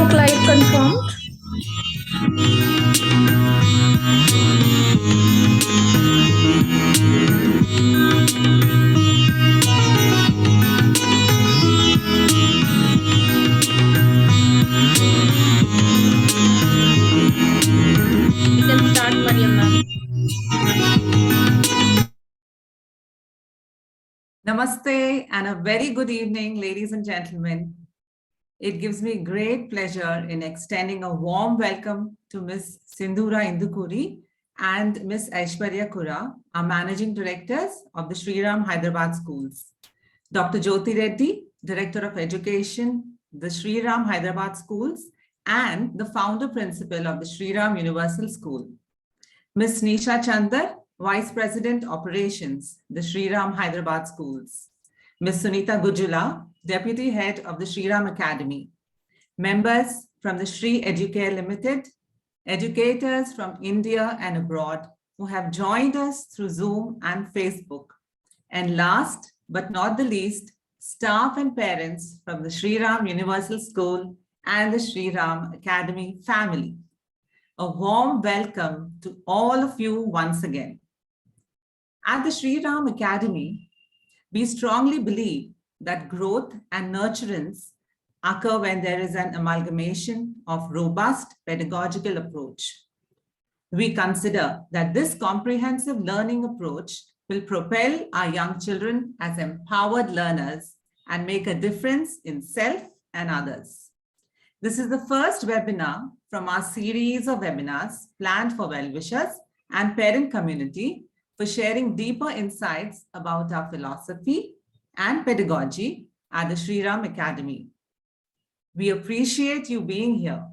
Facebook Live confirmed. You can start, Mariam ma'am. Namaste and a very good evening, ladies and gentlemen. It gives me great pleasure in extending a warm welcome to Ms. Sindhura Indukuri and Ms. Aishwarya Kura, our Managing Directors of the Shri Ram Hyderabad Schools. Dr. Jyoti Reddy, Director of Education, the Shri Ram Hyderabad Schools, and the Founder Principal of the Shri Ram Universal School. Ms. Nisha Chandar, Vice President Operations, the Shri Ram Hyderabad Schools. Ms. Sunita Gujula, Deputy Head of the Shri Ram Academy. Members from the Shri Educare Limited, educators from India and abroad who have joined us through Zoom and Facebook. And last but not the least, staff and parents from the Shri Ram Universal School and the Shri Ram Academy family. A warm welcome to all of you once again. At the Shri Ram Academy, we strongly believe that growth and nurturance occur when there is an amalgamation of robust pedagogical approach. We consider that this comprehensive learning approach will propel our young children as empowered learners and make a difference in self and others. This is the first webinar from our series of webinars planned for well-wishers and parent community for sharing deeper insights about our philosophy and pedagogy at the Shri Ram Academy. We appreciate you being here,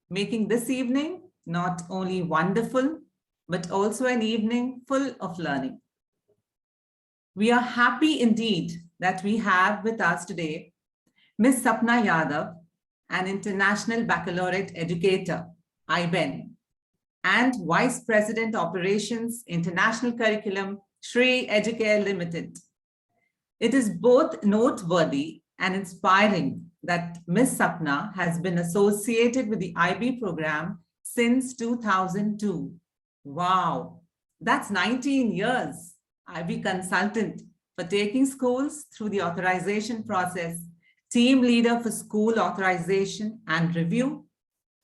making this evening not only wonderful, but also an evening full of learning. We are happy indeed that we have with us today Ms. Sapna Yadav, an International Baccalaureate Educator, IBEN, and Vice President Operations International Curriculum, Shri Educare Limited. It is both noteworthy and inspiring that Ms. Sapna has been associated with the IB program since 2002. Wow, that's 19 years. IB consultant for taking schools through the authorization process, team leader for school authorization and review,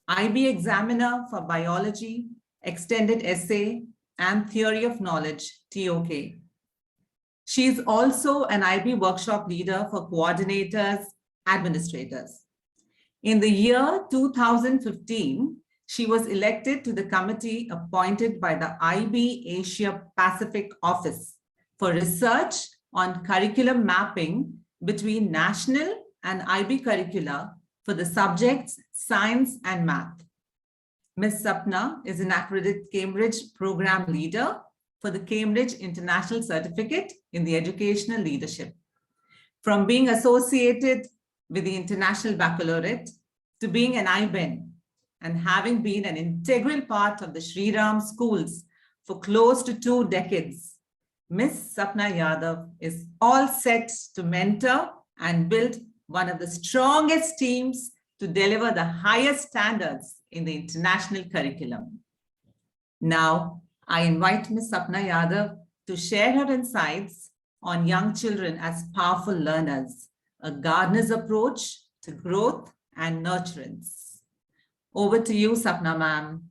IB examiner for biology, extended essay, and theory of knowledge, TOK. She is also an IB workshop leader for coordinators, administrators. In the year 2015, she was elected to the committee appointed by the IB Asia Pacific Office for research on curriculum mapping between national and IB curricula for the subjects science and math. Ms. Sapna is an accredited Cambridge program leader for the Cambridge International Certificate in the Educational Leadership. From being associated with the International Baccalaureate to being an IBEN and having been an integral part of the Shri Ram schools for close to 2 decades, Ms. Sapna Yadav is all set to mentor and build one of the strongest teams to deliver the highest standards in the international curriculum. Now, I invite Ms. Sapna Yadav to share her insights on young children as powerful learners, a gardener's approach to growth and nurturance. Over to you, Sapna ma'am.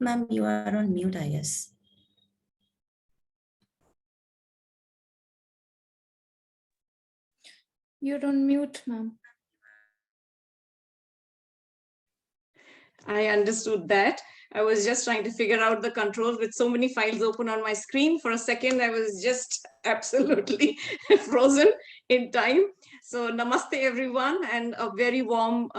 Ma'am, you are on mute, I guess. You're on mute, ma'am. I understood that. I was just trying to figure out the controls with so many files open on my screen. For a second, I was just absolutely frozen in time. So namaste, everyone, and a very warm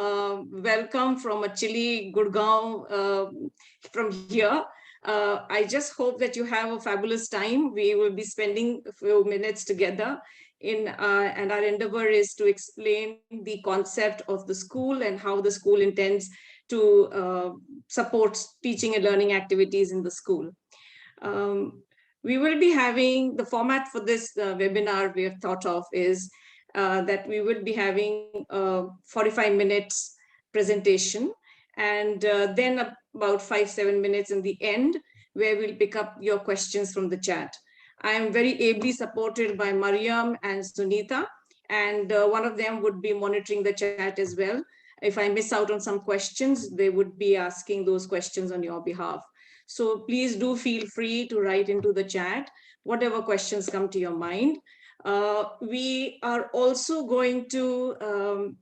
welcome from a chilly Gurgaon from here. I just hope that you have a fabulous time. We will be spending a few minutes together and our endeavor is to explain the concept of the school and how the school intends to support teaching and learning activities in the school. We will be having the format for this webinar we have thought of is that we will be having 45 minutes presentation, and then about 5-7 minutes in the end where we'll pick up your questions from the chat. I am very ably supported by Mariam and Sunita, and one of them would be monitoring the chat as well. If I miss out on some questions, they would be asking those questions on your behalf. So please do feel free to write into the chat whatever questions come to your mind. We are also going to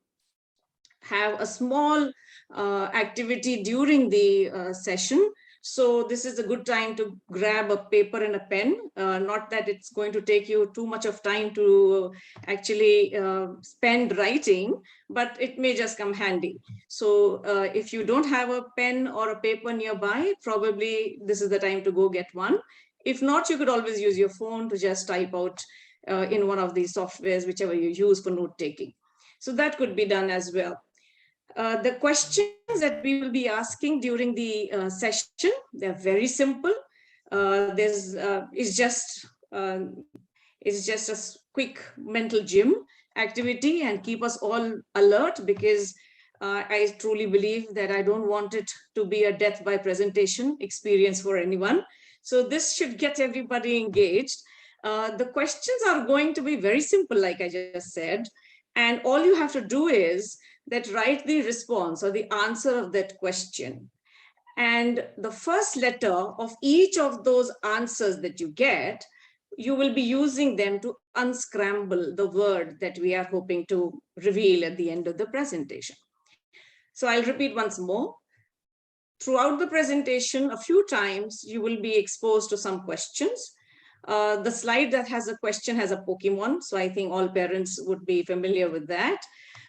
have a small activity during the session. So this is a good time to grab a paper and a pen. Not that it's going to take you too much of time to actually spend writing, but it may just come handy. So if you don't have a pen or a paper nearby, probably this is the time to go get one. If not, you could always use your phone to just type out in one of these softwares, whichever you use for note taking. So that could be done as well. The questions that we will be asking during the session, they're very simple. It's just a quick mental gym activity and keep us all alert, because I truly believe that I don't want it to be a death by presentation experience for anyone. So this should get everybody engaged. The questions are going to be very simple, like I just said. And all you have to do is that write the response or the answer of that question. And the first letter of each of those answers that you get, you will be using them to unscramble the word that we are hoping to reveal at the end of the presentation. So I'll repeat once more. Throughout the presentation, a few times, you will be exposed to some questions. The slide that has a question has a Pokemon. So I think all parents would be familiar with that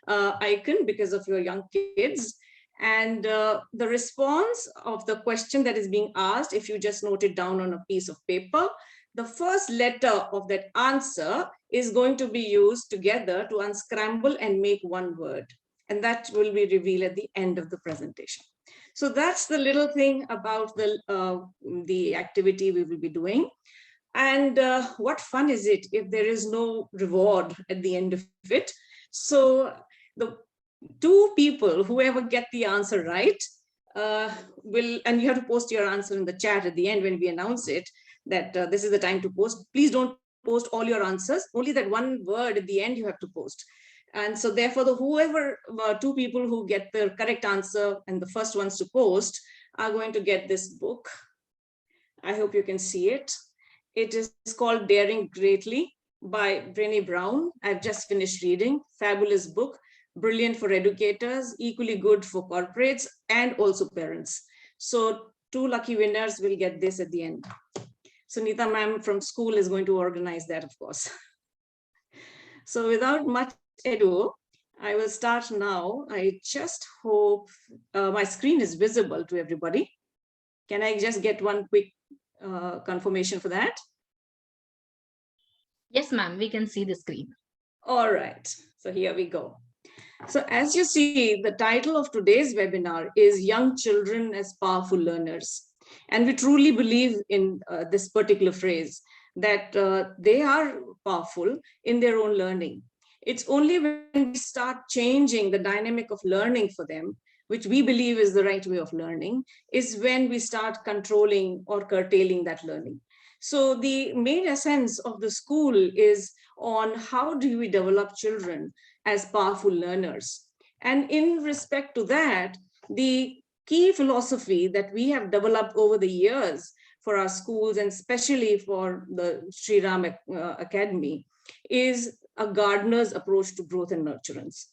icon because of your young kids. And the response of the question that is being asked, if you just note it down on a piece of paper, the first letter of that answer is going to be used together to unscramble and make one word. And that will be revealed at the end of the presentation. So that's the little thing about the activity we will be doing. And what fun is it if there is no reward at the end of it? So the two people, whoever get the answer right, and you have to post your answer in the chat at the end when we announce it, that this is the time to post. Please don't post all your answers, only that one word at the end you have to post. And so therefore, whoever two people who get the correct answer and the first ones to post are going to get this book. I hope you can see it. It is called Daring Greatly by Brené Brown. I've just finished reading. Fabulous book, brilliant for educators, equally good for corporates and also parents. So 2 lucky winners will get this at the end. Sunita ma'am from school is going to organize that, of course. So without much ado, I will start now. I just hope my screen is visible to everybody. Can I just get one quick confirmation for that? Yes, ma'am, we can see the screen. All right, so here we go. So as you see, the title of today's webinar is Young Children as Powerful Learners. And we truly believe in this particular phrase, that they are powerful in their own learning. It's only when we start changing the dynamic of learning for them, which we believe is the right way of learning, is when we start controlling or curtailing that learning. So the main essence of the school is on how do we develop children as powerful learners. And in respect to that, the key philosophy that we have developed over the years for our schools, and especially for the Shri Ram Academy, is a gardener's approach to growth and nurturance.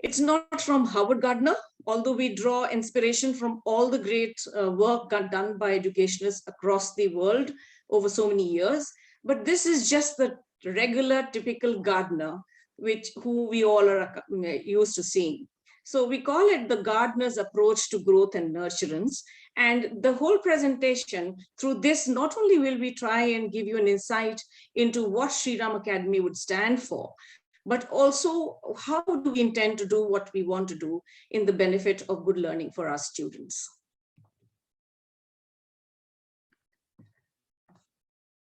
It's not from Howard Gardner, although we draw inspiration from all the great work done by educationists across the world over so many years. But this is just the regular, typical gardener, who we all are used to seeing. So we call it the gardener's approach to growth and nurturance. And the whole presentation through this, not only will we try and give you an insight into what Shri Ram Academy would stand for, but also how do we intend to do what we want to do in the benefit of good learning for our students.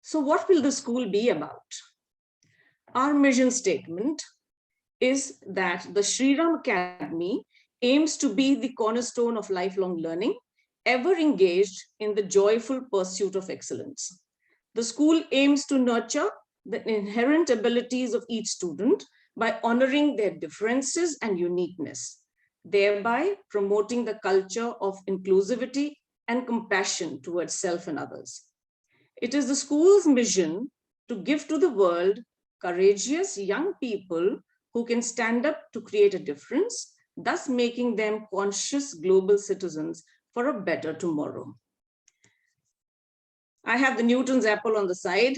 So what will the school be about? Our mission statement is that the Shri Ram Academy aims to be the cornerstone of lifelong learning, ever engaged in the joyful pursuit of excellence. The school aims to nurture the inherent abilities of each student by honoring their differences and uniqueness, thereby promoting the culture of inclusivity and compassion towards self and others. It is the school's mission to give to the world courageous young people who can stand up to create a difference, thus making them conscious global citizens for a better tomorrow. I have the Newton's apple on the side.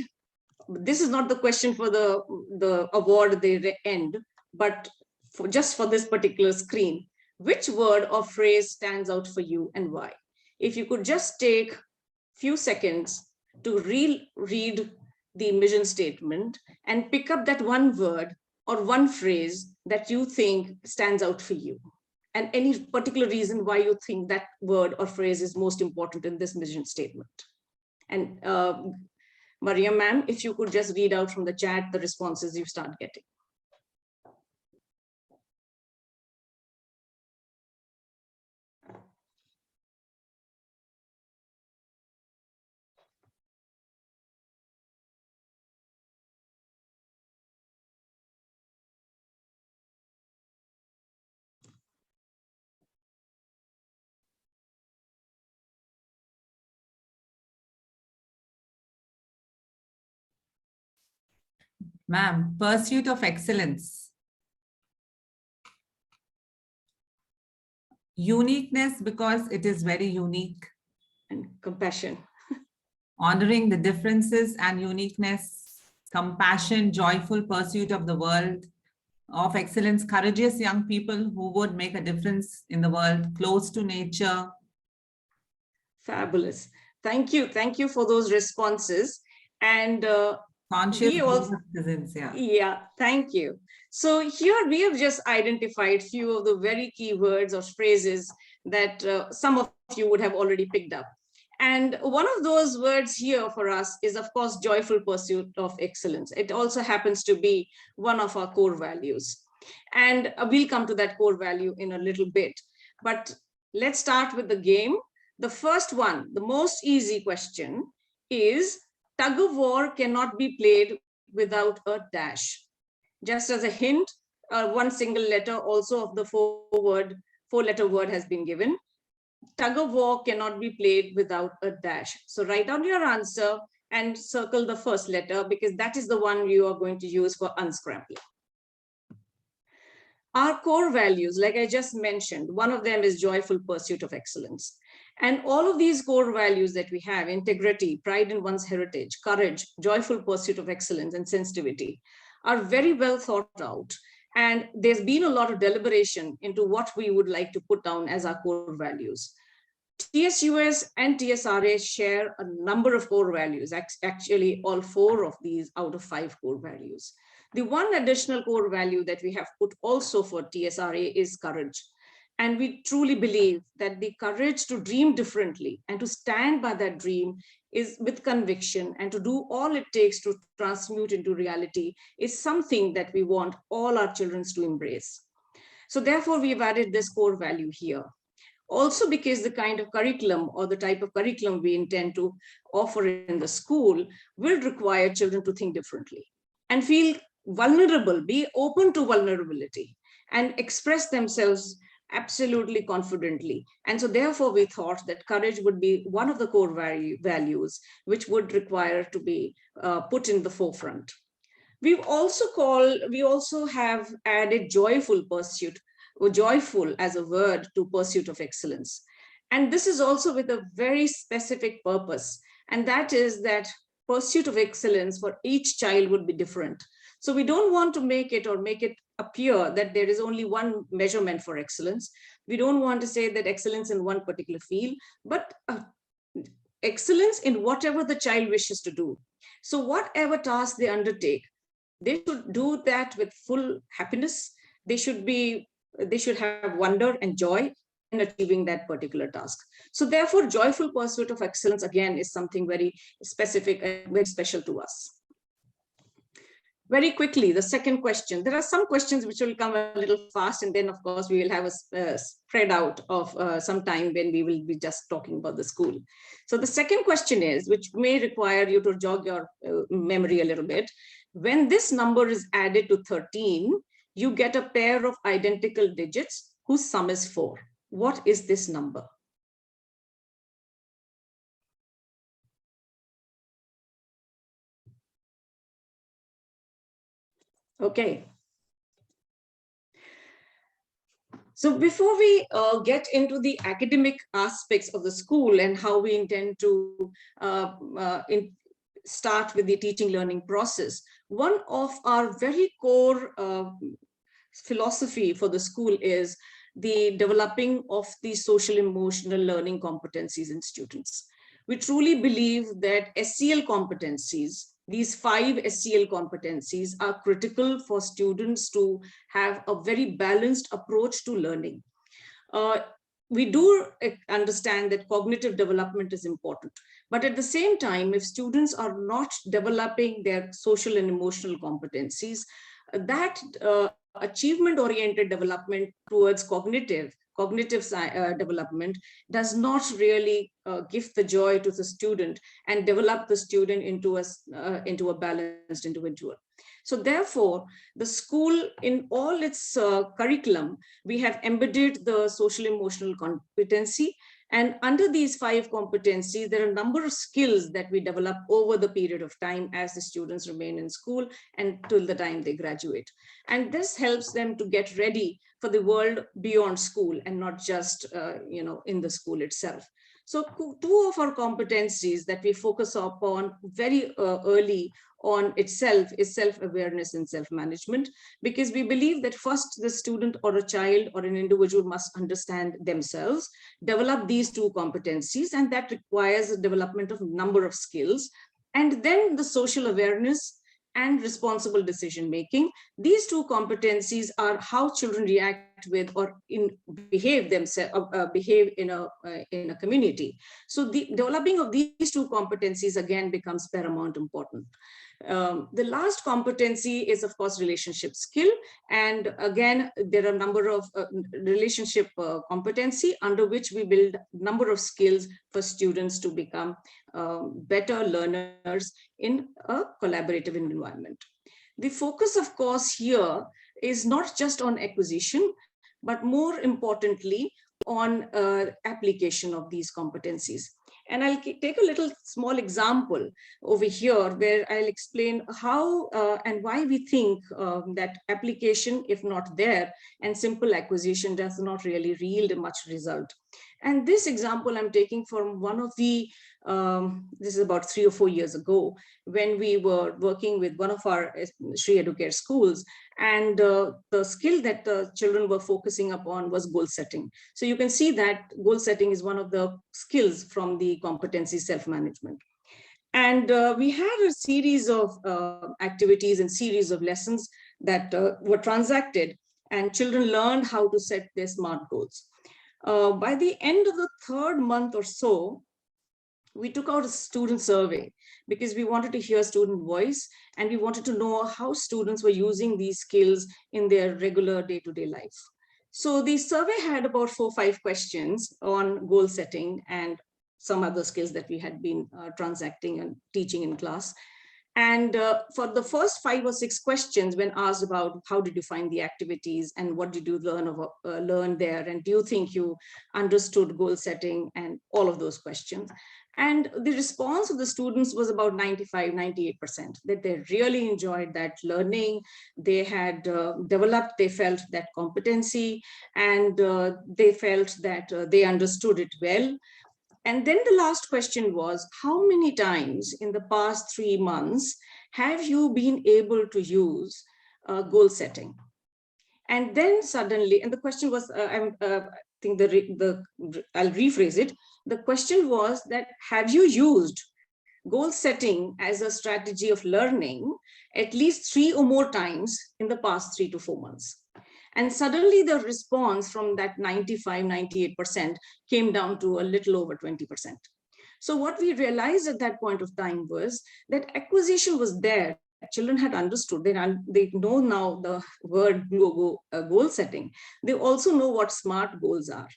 This is not the question for the award at the end, but just for this particular screen. Which word or phrase stands out for you and why? If you could just take a few seconds to read the mission statement and pick up that one word or one phrase that you think stands out for you, and any particular reason why you think that word or phrase is most important in this mission statement. And Maria ma'am, if you could just read out from the chat the responses you start getting. Ma'am, pursuit of excellence. Uniqueness because it is very unique. And compassion. Honoring the differences and uniqueness. Compassion, joyful pursuit of the world. Of excellence, courageous young people who would make a difference in the world. Close to nature. Fabulous. Thank you. Thank you for those responses. And Conscious citizens, yeah, thank you. So here we have just identified few of the very key words or phrases that some of you would have already picked up. And one of those words here for us is, of course, joyful pursuit of excellence. It also happens to be one of our core values. And we'll come to that core value in a little bit. But let's start with the game. The first one, the most easy question is, tug of war cannot be played without a dash. Just as a hint, one single letter also of the four-letter word has been given. Tug of war cannot be played without a dash. So write down your answer and circle the first letter, because that is the one you are going to use for unscrambling. Our core values, like I just mentioned, one of them is joyful pursuit of excellence. And all of these core values that we have, integrity, pride in one's heritage, courage, joyful pursuit of excellence, and sensitivity, are very well thought out. And there's been a lot of deliberation into what we would like to put down as our core values. TSUS and TSRA share a number of core values, actually all 4 of these out of 5 core values. The one additional core value that we have put also for TSRA is courage. And we truly believe that the courage to dream differently and to stand by that dream is with conviction, and to do all it takes to transmute into reality is something that we want all our children to embrace. So therefore, we've added this core value here. Also because the kind of curriculum or the type of curriculum we intend to offer in the school will require children to think differently and feel vulnerable, be open to vulnerability, and express themselves absolutely confidently. And so therefore we thought that courage would be one of the core values which would require to be put in the forefront. We also have added joyful pursuit, or joyful as a word, to pursuit of excellence. And this is also with a very specific purpose, and that is that pursuit of excellence for each child would be different. So we don't want to make it appear that there is only one measurement for excellence. We don't want to say that excellence in one particular field, but excellence in whatever the child wishes to do. So whatever task they undertake, they should do that with full happiness. They should have wonder and joy in achieving that particular task. So therefore, joyful pursuit of excellence, again, is something very specific and very special to us. Very quickly, the second question. There are some questions which will come a little fast, and then of course we will have a spread out of some time when we will be just talking about the school. So the second question is, which may require you to jog your memory a little bit. When this number is added to 13, you get a pair of identical digits whose sum is 4. What is this number? Okay. So before we get into the academic aspects of the school and how we intend to start with the teaching learning process, one of our very core philosophy for the school is the developing of the social emotional learning competencies in students. We truly believe that SEL competencies, these 5 SEL competencies, are critical for students to have a very balanced approach to learning. We do understand that cognitive development is important, but at the same time, if students are not developing their social and emotional competencies, that achievement-oriented development towards cognitive development does not really give the joy to the student and develop the student into a balanced individual. So therefore, the school, in all its curriculum, we have embedded the social emotional competency. And under these 5 competencies, there are a number of skills that we develop over the period of time as the students remain in school and till the time they graduate. And this helps them to get ready for the world beyond school and not just in the school itself. So 2 of our competencies that we focus upon very early on itself is self-awareness and self-management, because we believe that first the student or a child or an individual must understand themselves, develop these 2 competencies, and that requires the development of a number of skills. And then the social awareness and responsible decision making. These 2 competencies are how children react with or behave themselves, behave in a community. So the developing of these 2 competencies again becomes paramount important. The last competency is, of course, relationship skill. And again, there are a number of relationship competency under which we build a number of skills for students to become better learners in a collaborative environment. The focus, of course, here is not just on acquisition, but more importantly, on application of these competencies. And I'll take a little small example over here where I'll explain how and why we think that application, if not there, and simple acquisition does not really yield much result. And this example I'm taking from one of the, this is about 3 or 4 years ago, when we were working with one of our Shri Educare schools, and the skill that the children were focusing upon was goal setting. So you can see that goal setting is one of the skills from the competency self-management. And we had a series of activities and series of lessons that were transacted, and children learned how to set their SMART goals. By the end of the 3rd month or so, we took out a student survey because we wanted to hear student voice, and we wanted to know how students were using these skills in their regular day-to-day life. So the survey had about 4 or 5 questions on goal setting and some other skills that we had been transacting and teaching in class. And for the first 5 or 6 questions, when asked about how did you find the activities and what did you learn there, and do you think you understood goal setting, and all of those questions. And the response of the students was about 95–98%, that they really enjoyed that learning. They had developed, they felt that competency, and they felt that they understood it well. And then the last question was, how many times in the past 3 months have you been able to use goal setting? And then suddenly, and the question was, I think I'll rephrase it. The question was that, have you used goal setting as a strategy of learning at least 3 or more times in the past 3 to 4 months? And suddenly the response from that 95, 98% came down to a little over 20%. So what we realized at that point of time was that acquisition was there. Children had understood, they know now the word goal setting. They also know what SMART goals are.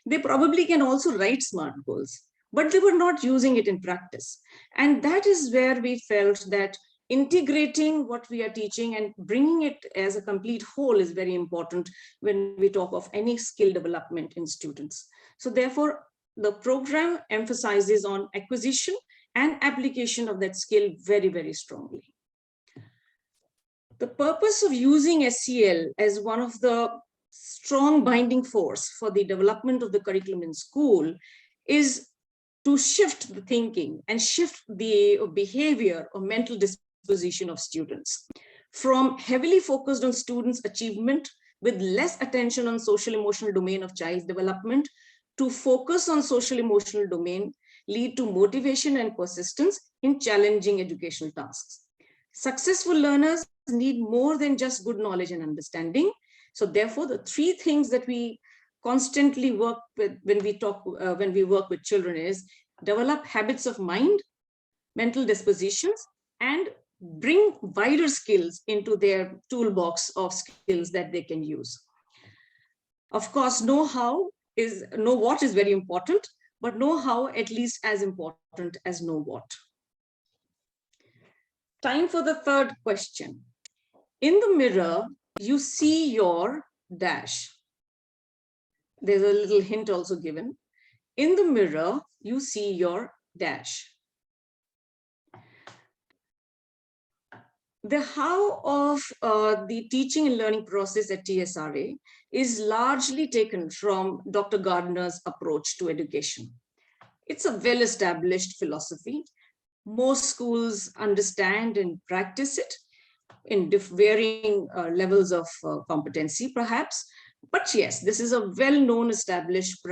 They probably can also write SMART goals, but they were not using it in practice. And that is where we felt that integrating what we are teaching and bringing it as a complete whole is very important when we talk of any skill development in students. So therefore, the program emphasizes on acquisition and application of that skill very, very strongly. The purpose of using SEL as one of the strong binding force for the development of the curriculum in school is to shift the thinking and shift the behavior or mental disposition of students from heavily focused on students' achievement with less attention on social emotional domain of child's development to focus on social emotional domain, lead to motivation and persistence in challenging educational tasks. Successful learners need more than just good knowledge and understanding. So therefore, the 3 things that we constantly work with when we work with children is develop habits of mind, mental dispositions, and bring wider skills into their toolbox of skills that they can use. Of course, know what is very important, but know how at least as important as know what. Time for the third question. In the mirror, you see your dash. There's a little hint also given. In the mirror, you see your dash. The how of the teaching and learning process at TSRA is largely taken from Dr. Gardner's approach to education. It's a well-established philosophy. Most schools understand and practice it in varying levels of competency, perhaps. But yes, this is a well-known established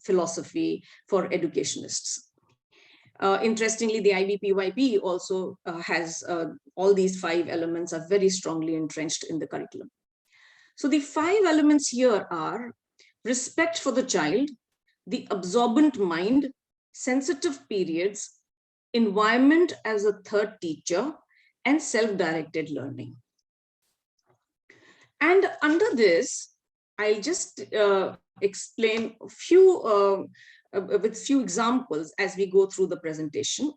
philosophy for educationists. Interestingly, the IBPYP also has all these 5 elements are very strongly entrenched in the curriculum. So the 5 elements here are respect for the child, the absorbent mind, sensitive periods, environment as a third teacher, and self-directed learning. And under this, I'll just explain with few examples as we go through the presentation.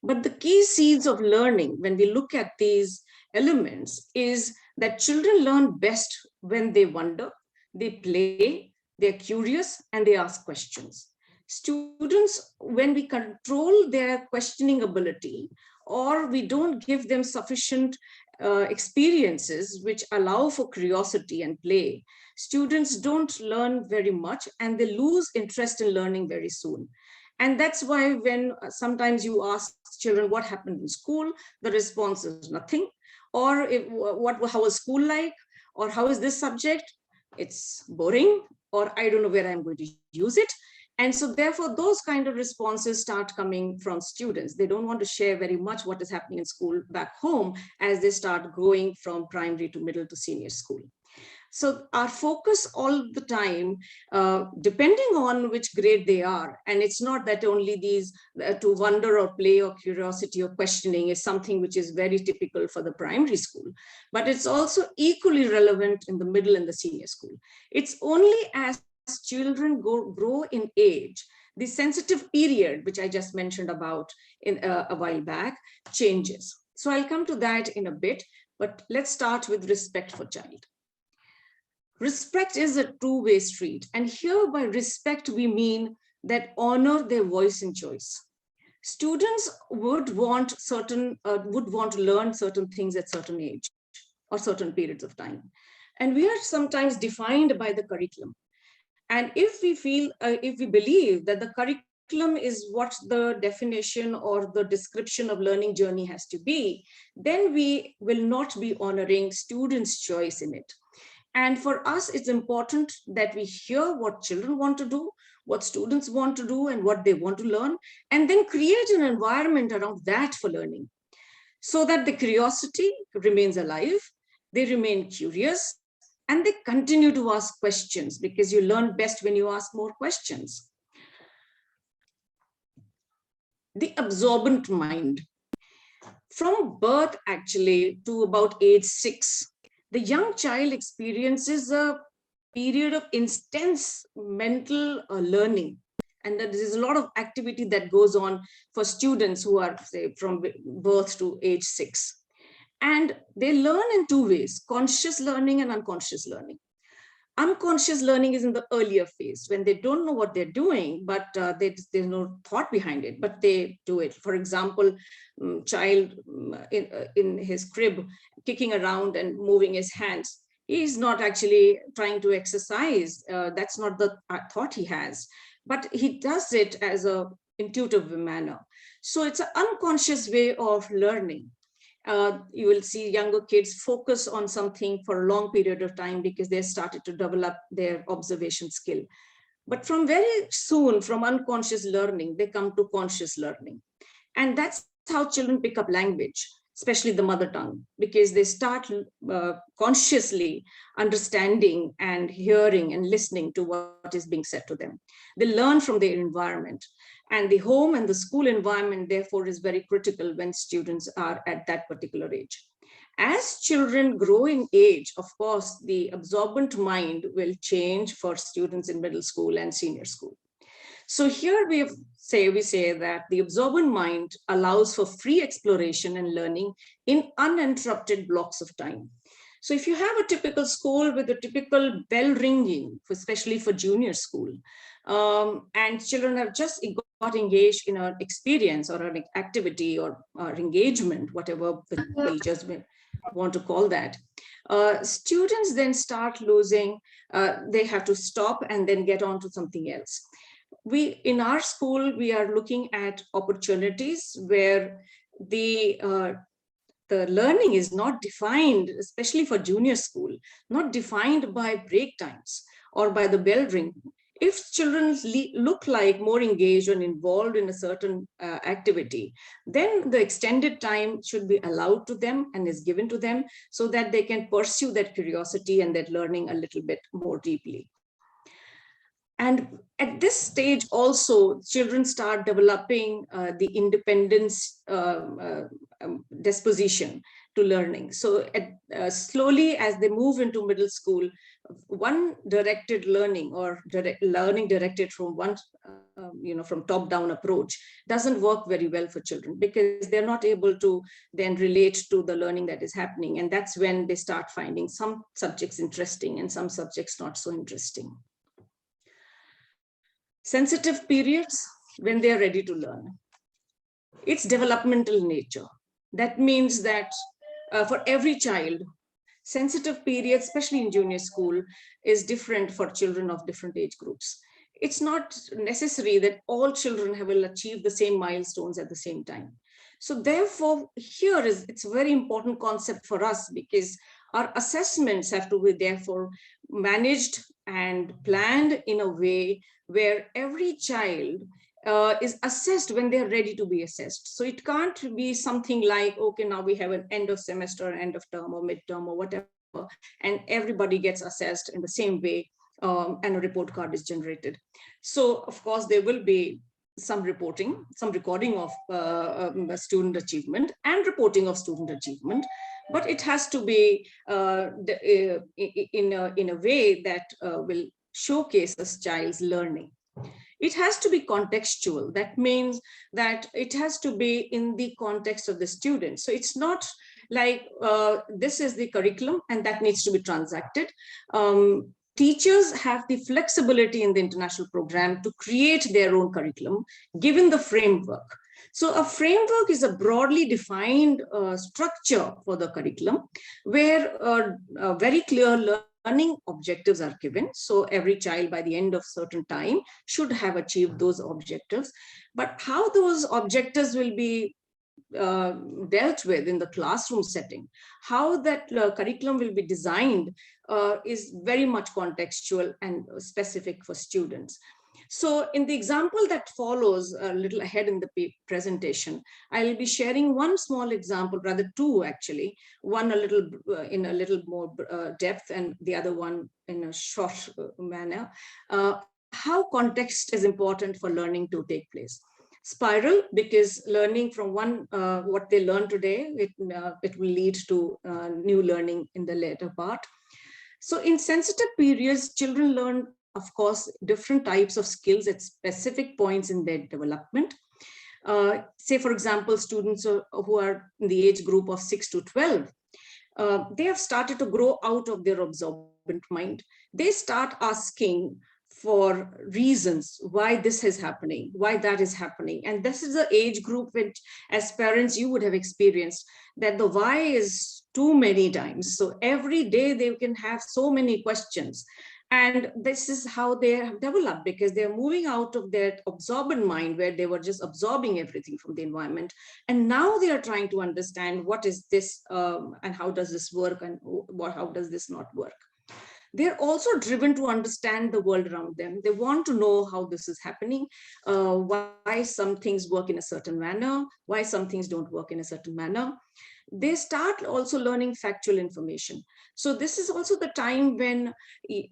But the key seeds of learning, when we look at these elements, is that children learn best when they wonder, they play, they're curious, and they ask questions. Students, when we control their questioning ability, or we don't give them sufficient experiences which allow for curiosity and play, students don't learn very much and they lose interest in learning very soon. And that's why when sometimes you ask children what happened in school, the response is nothing. Or how was school like? Or how is this subject? It's boring. Or I don't know where I'm going to use it. And so therefore, those kind of responses start coming from students. They don't want to share very much what is happening in school back home as they start growing from primary to middle to senior school. So our focus all the time, depending on which grade they are, and it's not that only these to wonder or play or curiosity or questioning is something which is very typical for the primary school, but it's also equally relevant in the middle and the senior school. It's only as children grow in age, the sensitive period, which I just mentioned about in a while back, changes. So I'll come to that in a bit, but let's start with respect for child. Respect is a two-way street. And here by respect, we mean that honor their voice and choice. Students would want to learn certain things at certain age or certain periods of time. And we are sometimes defined by the curriculum. And if we believe that the curriculum is what the definition or the description of learning journey has to be, then we will not be honoring students' choice in it. And for us, it's important that we hear what children want to do, what students want to do, and what they want to learn, and then create an environment around that for learning, so that the curiosity remains alive, they remain curious, and they continue to ask questions, because you learn best when you ask more questions. The absorbent mind. From birth, actually, to about age 6, the young child experiences a period of intense mental learning. And that there's a lot of activity that goes on for students who are, say, from birth to age 6. And they learn in two ways: conscious learning and unconscious learning. Unconscious learning is in the earlier phase, when they don't know what they're doing, but there's no thought behind it, but they do it. For example, child in his crib, kicking around and moving his hands. He's not actually trying to exercise. That's not the thought he has, but he does it as a intuitive manner. So it's an unconscious way of learning. You will see younger kids focus on something for a long period of time because they started to develop their observation skill. But from very soon, from unconscious learning, they come to conscious learning. And that's how children pick up language, especially the mother tongue, because they start consciously understanding and hearing and listening to what is being said to them. They learn from their environment. And the home and the school environment, therefore, is very critical when students are at that particular age. As children grow in age, of course, the absorbent mind will change for students in middle school and senior school. So here we say that the absorbent mind allows for free exploration and learning in uninterrupted blocks of time. So if you have a typical school with a typical bell ringing, especially for junior school, and children have just got engaged in an experience or an activity or engagement, whatever we'll just want to call that, students then start losing, they have to stop and then get on to something else. In our school, we are looking at opportunities where the learning is not defined, especially for junior school, not defined by break times or by the bell ring. If children look like more engaged and involved in a certain activity, then the extended time should be allowed to them and is given to them so that they can pursue that curiosity and that learning a little bit more deeply. And at this stage also, children start developing the independence disposition to learning. So slowly, as they move into middle school, one directed learning or learning directed from one, from top-down approach doesn't work very well for children, because they're not able to then relate to the learning that is happening. And that's when they start finding some subjects interesting and some subjects not so interesting. Sensitive periods, when they are ready to learn. It's developmental nature. That means that for every child, sensitive periods, especially in junior school, is different for children of different age groups. It's not necessary that all children will achieve the same milestones at the same time. So therefore, it's a very important concept for us, because our assessments have to be therefore managed and planned in a way where every child is assessed when they're ready to be assessed. So it can't be something like, okay, now we have an end of semester, end of term or midterm or whatever, and everybody gets assessed in the same way, and a report card is generated. So of course, there will be some reporting, some recording of student achievement and reporting of student achievement, but it has to be in a way that will showcase this child's learning. It has to be contextual. That means that it has to be in the context of the student. So it's not like this is the curriculum and that needs to be transacted. Teachers have the flexibility in the international program to create their own curriculum, given the framework. So a framework is a broadly defined structure for the curriculum, where very clear learning objectives are given. So every child by the end of certain time should have achieved those objectives. But how those objectives will be dealt with in the classroom setting, how that curriculum will be designed is very much contextual and specific for students. So in the example that follows a little ahead in the presentation, I will be sharing one small example, rather two actually, one a little in a little more depth and the other one in a short manner, how context is important for learning to take place. Spiral, because learning from one, what they learn today, it will lead to new learning in the later part. So in sensitive periods, children learn, of course, different types of skills at specific points in their development. Say, for example, students who are in the age group of 6 to 12, they have started to grow out of their absorbent mind. They start asking for reasons why this is happening, why that is happening. And this is the age group which, as parents, you would have experienced that the why is too many times. So every day they can have so many questions. And this is how they have developed, because they're moving out of their absorbent mind where they were just absorbing everything from the environment. And now they are trying to understand what is this and how does this work and how does this not work. They're also driven to understand the world around them. They want to know how this is happening, why some things work in a certain manner, why some things don't work in a certain manner. They start also learning factual information. So this is also the time when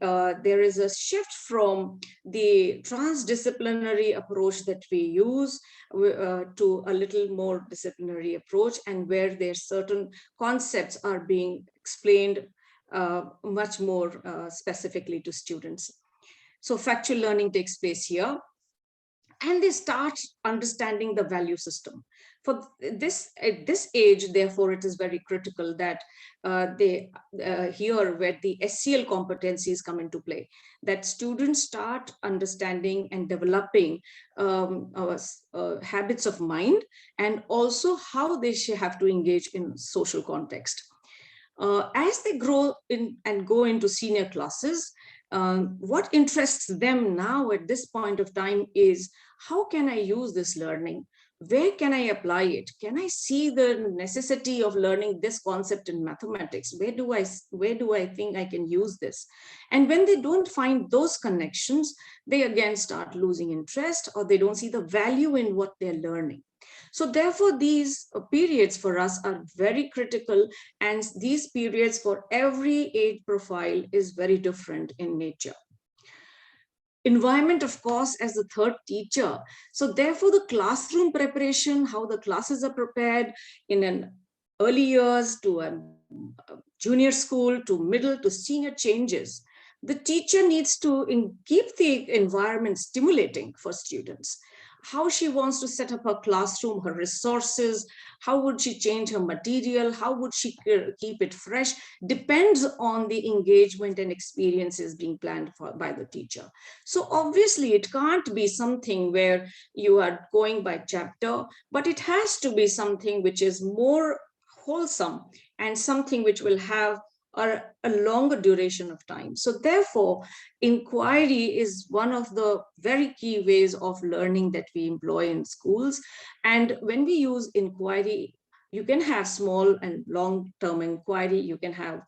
there is a shift from the transdisciplinary approach that we use to a little more disciplinary approach, and where there's certain concepts are being explained much more specifically to students. So factual learning takes place here, and they start understanding the value system. For this, at this age, therefore, it is very critical that they here where the SEL competencies come into play, that students start understanding and developing habits of mind, and also how they have to engage in social context. As they grow in and go into senior classes, what interests them now at this point of time is, how can I use this learning? Where can I apply it? Can I see the necessity of learning this concept in mathematics? Where do I think I can use this? And when they don't find those connections, they again start losing interest, or they don't see the value in what they're learning. So therefore, these periods for us are very critical, and these periods for every age profile is very different in nature. Environment, of course, as the third teacher. So therefore, the classroom preparation, how the classes are prepared in an early years to a junior school to middle to senior changes. The teacher needs to keep the environment stimulating for students. How she wants to set up her classroom, her resources, how would she change her material, how would she keep it fresh, depends on the engagement and experiences being planned by the teacher. So obviously it can't be something where you are going by chapter, but it has to be something which is more wholesome and something which will have a longer duration of time. So therefore, inquiry is one of the very key ways of learning that we employ in schools. And when we use inquiry, you can have small and long-term inquiry, you can have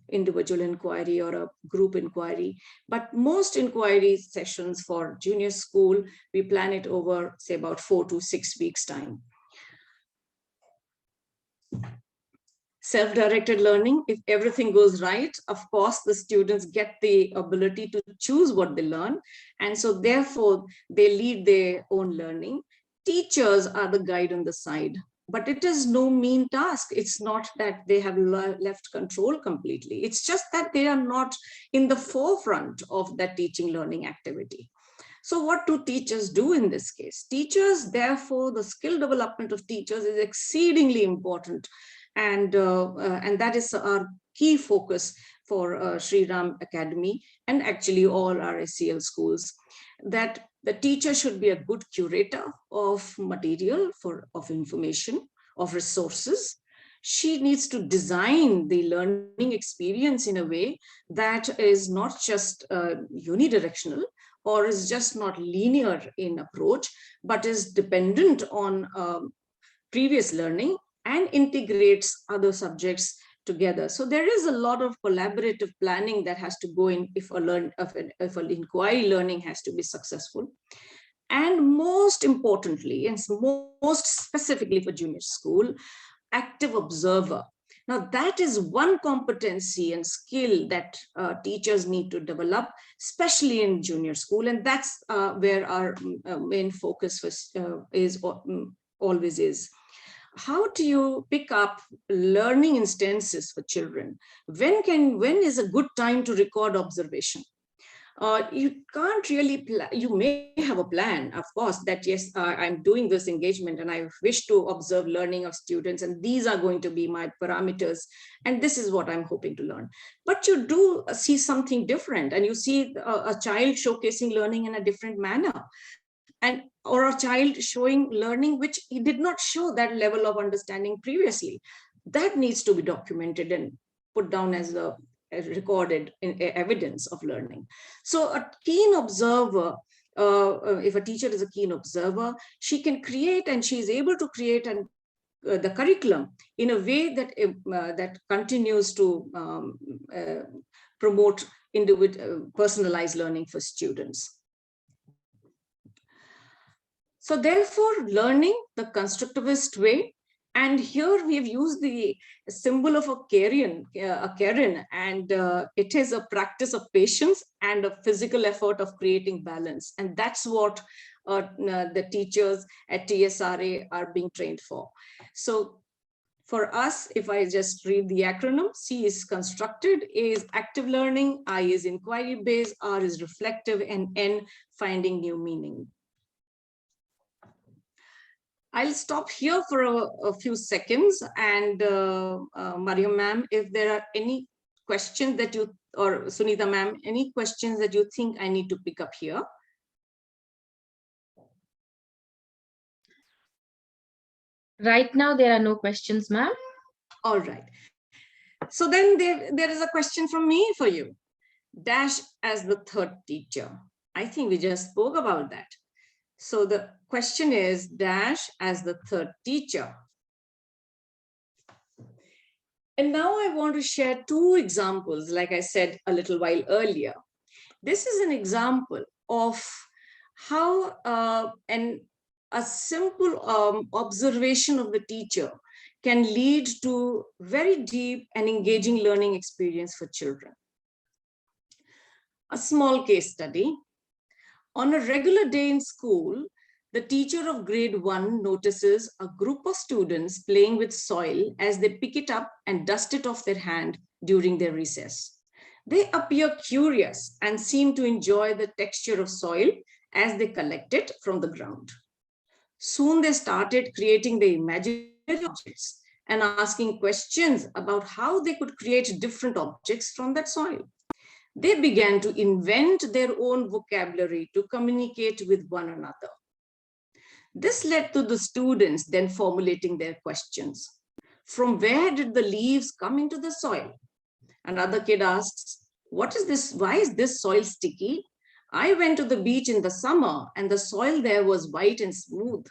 individual inquiry or a group inquiry, but most inquiry sessions for junior school, we plan it over, say, about 4 to 6 weeks time. Self-directed learning, if everything goes right, of course, the students get the ability to choose what they learn. And so therefore, they lead their own learning. Teachers are the guide on the side, but it is no mean task. It's not that they have left control completely. It's just that they are not in the forefront of that teaching learning activity. So what do teachers do in this case? Teachers, therefore, the skill development of teachers is exceedingly important. And that is our key focus for Shri Ram Academy and actually all our SEL schools, that the teacher should be a good curator of material, of information, of resources. She needs to design the learning experience in a way that is not just unidirectional or is just not linear in approach, but is dependent on previous learning and integrates other subjects together. So there is a lot of collaborative planning that has to go in if an inquiry learning has to be successful. And most importantly, and most specifically for junior school, active observer. Now, that is one competency and skill that teachers need to develop, especially in junior school. And that's where our main focus always is. How do you pick up learning instances for children? When is a good time to record observation? You can't really you may have a plan, of course, that yes, I'm doing this engagement and I wish to observe learning of students, and these are going to be my parameters, and this is what I'm hoping to learn. But you do see something different, and you see a child showcasing learning in a different manner, or a child showing learning which he did not show that level of understanding previously. That needs to be documented and put down as a recorded evidence of learning. So a keen observer, if a teacher is a keen observer, she can create, and she is able to create the curriculum in a way that that continues to promote personalized learning for students. So therefore, learning the constructivist way, and here we've used the symbol of a cairn, and it is a practice of patience and a physical effort of creating balance. And that's what the teachers at TSRA are being trained for. So for us, if I just read the acronym, C is constructed, A is active learning, I is inquiry-based, R is reflective, and N finding new meaning. I'll stop here for a few seconds, and Mariam ma'am, if there are any questions that you, or Sunita ma'am, any questions that you think I need to pick up here? Right now, there are no questions, ma'am. All right. So then there is a question from me for you. Dash as the third teacher. I think we just spoke about that. So the question is dash as the third teacher. And now I want to share two examples, like I said a little while earlier. This is an example of how a simple observation of the teacher can lead to very deep and engaging learning experience for children. A small case study. On a regular day in school, the teacher of grade 1 notices a group of students playing with soil as they pick it up and dust it off their hand during their recess. They appear curious and seem to enjoy the texture of soil as they collect it from the ground. Soon they started creating the imaginary objects and asking questions about how they could create different objects from that soil. They began to invent their own vocabulary to communicate with one another. This led to the students then formulating their questions. From where did the leaves come into the soil? Another kid asks, what is this? Why is this soil sticky? I went to the beach in the summer and the soil there was white and smooth.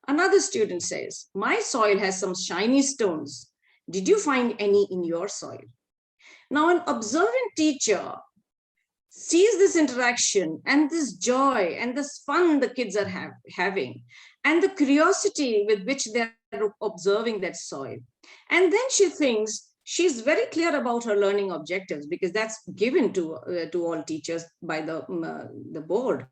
Another student says, my soil has some shiny stones. Did you find any in your soil? Now, an observant teacher sees this interaction and this joy and this fun the kids are having, and the curiosity with which they're observing that soil. And then she thinks she's very clear about her learning objectives, because that's given to all teachers by the board.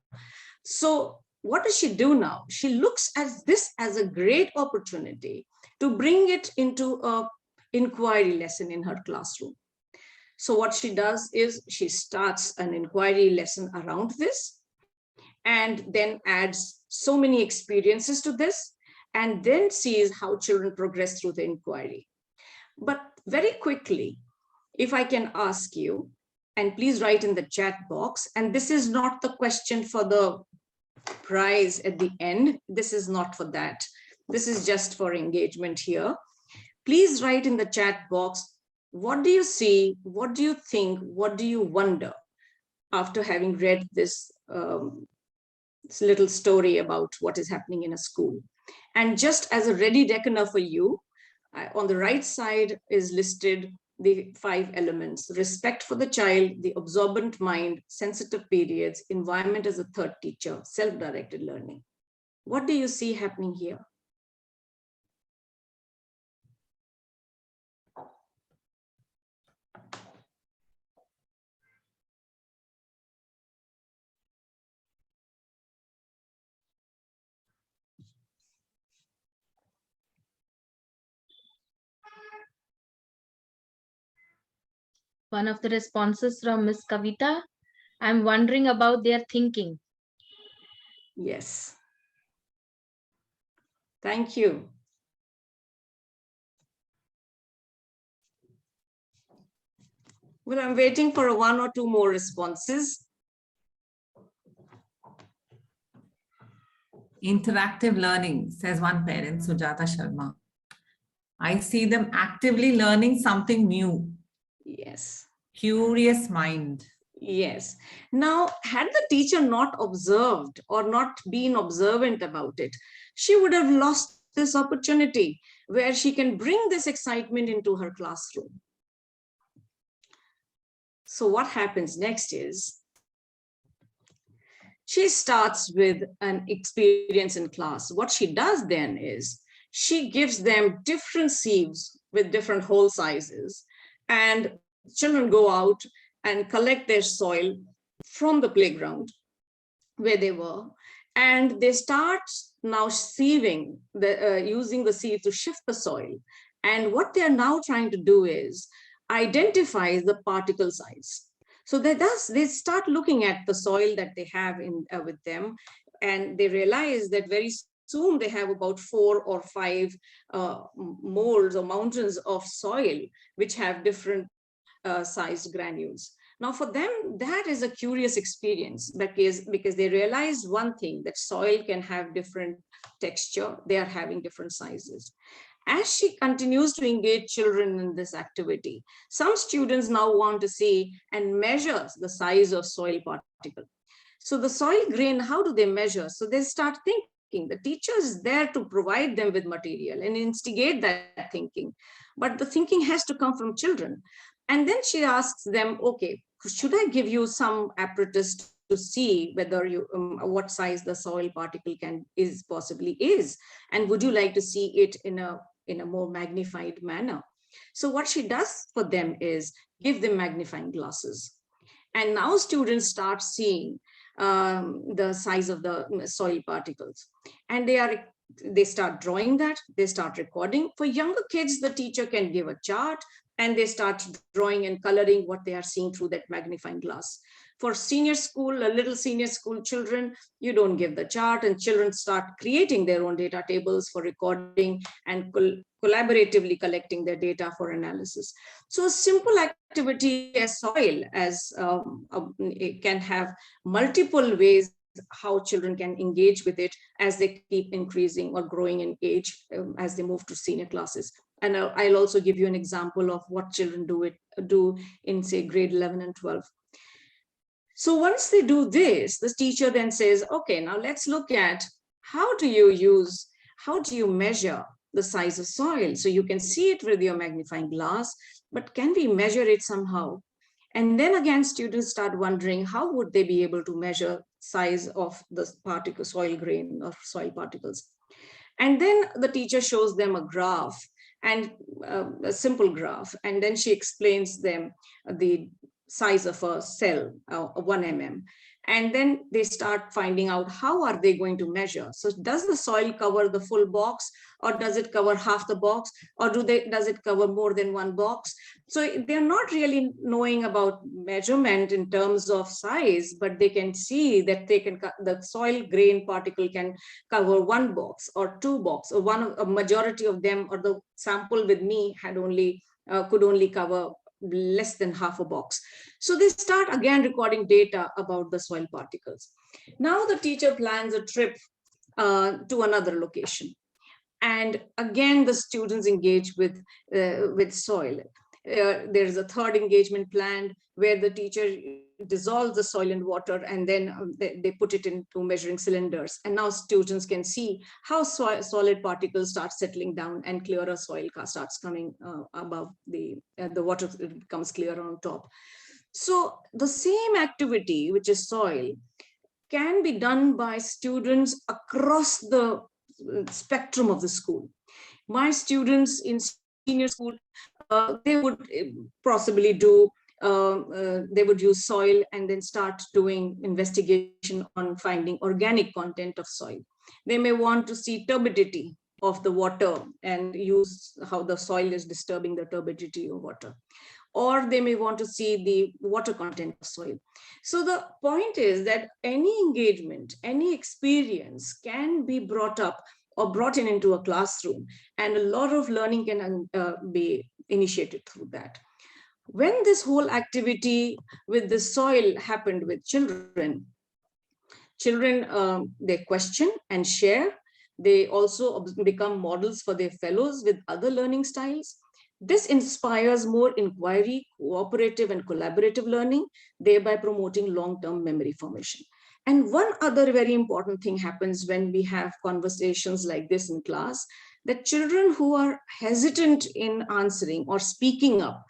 So what does she do now? She looks at this as a great opportunity to bring it into an inquiry lesson in her classroom. So what she does is she starts an inquiry lesson around this, and then adds so many experiences to this, and then sees how children progress through the inquiry. But very quickly, if I can ask you, and please write in the chat box, and this is not the question for the prize at the end. This is not for that. This is just for engagement here. Please write in the chat box, what do you see? What do you think? What do you wonder after having read this little story about what is happening in a school? And just as a ready reckoner for you, on the right side is listed the 5 elements: respect for the child, the absorbent mind, sensitive periods, environment as a third teacher, self-directed learning. What do you see happening here? One of the responses from Miss Kavita, I'm wondering about their thinking. Yes. Thank you. Well, I'm waiting for 1 or 2 more responses. Interactive learning, says one parent, Sujata Sharma. I see them actively learning something new. Yes. Curious mind. Yes. Now, had the teacher not observed or not been observant about it, she would have lost this opportunity where she can bring this excitement into her classroom. So what happens next is she starts with an experience in class. What she does then is she gives them different sieves with different hole sizes, and children go out and collect their soil from the playground where they were, and they start now sieving, using the sieve to shift the soil. And what they are now trying to do is identify the particle size. So they start looking at the soil that they have with them, and they realize that very soon they have about 4 or 5 molds or mountains of soil which have different sized granules. Now for them, that is a curious experience because they realize one thing, that soil can have different texture, they are having different sizes. As she continues to engage children in this activity, some students now want to see and measure the size of soil particle. So the soil grain, how do they measure? So they start thinking. The teacher is there to provide them with material and instigate that thinking. But the thinking has to come from children. And then she asks them, okay, should I give you some apparatus to see whether you what size the soil particle possibly is, and would you like to see it in a more magnified manner? So what she does for them is give them magnifying glasses, and now students start seeing the size of the soil particles, and they start drawing that, they start recording. For younger kids, the teacher can give a chart and they start drawing and coloring what they are seeing through that magnifying glass. For senior school, little senior school children, you don't give the chart, and children start creating their own data tables for recording and collaboratively collecting their data for analysis. So a simple activity as soil it can have multiple ways how children can engage with it as they keep increasing or growing in age as they move to senior classes. And I'll also give you an example of what children do in, say, grade 11 and 12. So once they do this, the teacher then says, okay, now let's look at how do you measure the size of soil? So you can see it with your magnifying glass, but can we measure it somehow? And then again, students start wondering, how would they be able to measure size of the particle, soil grain or soil particles? And then the teacher shows them a graph, and a simple graph. And then she explains them the size of a cell, 1 mm. And then they start finding out how are they going to measure. So does the soil cover the full box, or does it cover half the box, or does it cover more than one box? So they're not really knowing about measurement in terms of size, but they can see that the soil grain particle can cover 1 box or 2 box, or a majority of them, or the sample with me could only cover less than half a box. So they start again recording data about the soil particles. Now the teacher plans a trip to another location. And again, the students engage with soil. There is a third engagement planned where the teacher dissolves the soil and water, and then they put it into measuring cylinders. And now students can see how solid particles start settling down and clearer soil starts coming above the water becomes clear on top. So the same activity, which is soil, can be done by students across the spectrum of the school. My students in senior school, they would possibly do, they would use soil and then start doing investigation on finding organic content of soil. They may want to see turbidity of the water and use how the soil is disturbing the turbidity of water. Or they may want to see the water content of soil. So the point is that any engagement, any experience can be brought up or brought into a classroom, and a lot of learning can be initiated through that. When this whole activity with the soil happened with children, they question and share. They also become models for their fellows with other learning styles. This inspires more inquiry, cooperative and collaborative learning, thereby promoting long-term memory formation. And one other very important thing happens when we have conversations like this in class, that children who are hesitant in answering or speaking up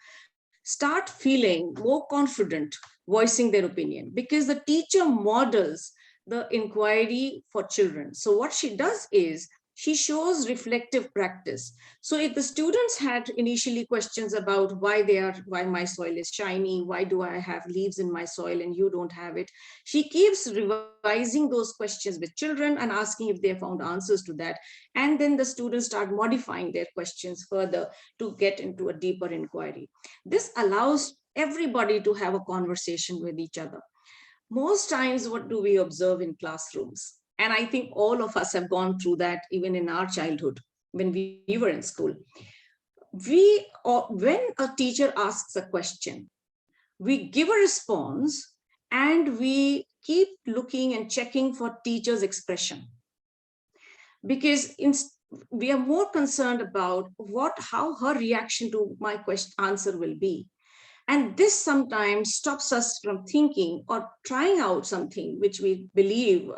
start feeling more confident voicing their opinion, because the teacher models the inquiry for children. So what she does is she shows reflective practice. So if the students had initially questions about why my soil is shiny, why do I have leaves in my soil and you don't have it, she keeps revising those questions with children and asking if they found answers to that. And then the students start modifying their questions further to get into a deeper inquiry. This allows everybody to have a conversation with each other. Most times, what do we observe in classrooms? And I think all of us have gone through that even in our childhood when we were in school. When a teacher asks a question, we give a response and we keep looking and checking for teacher's expression. Because we are more concerned about how her reaction to my answer will be. And this sometimes stops us from thinking or trying out something which we believe,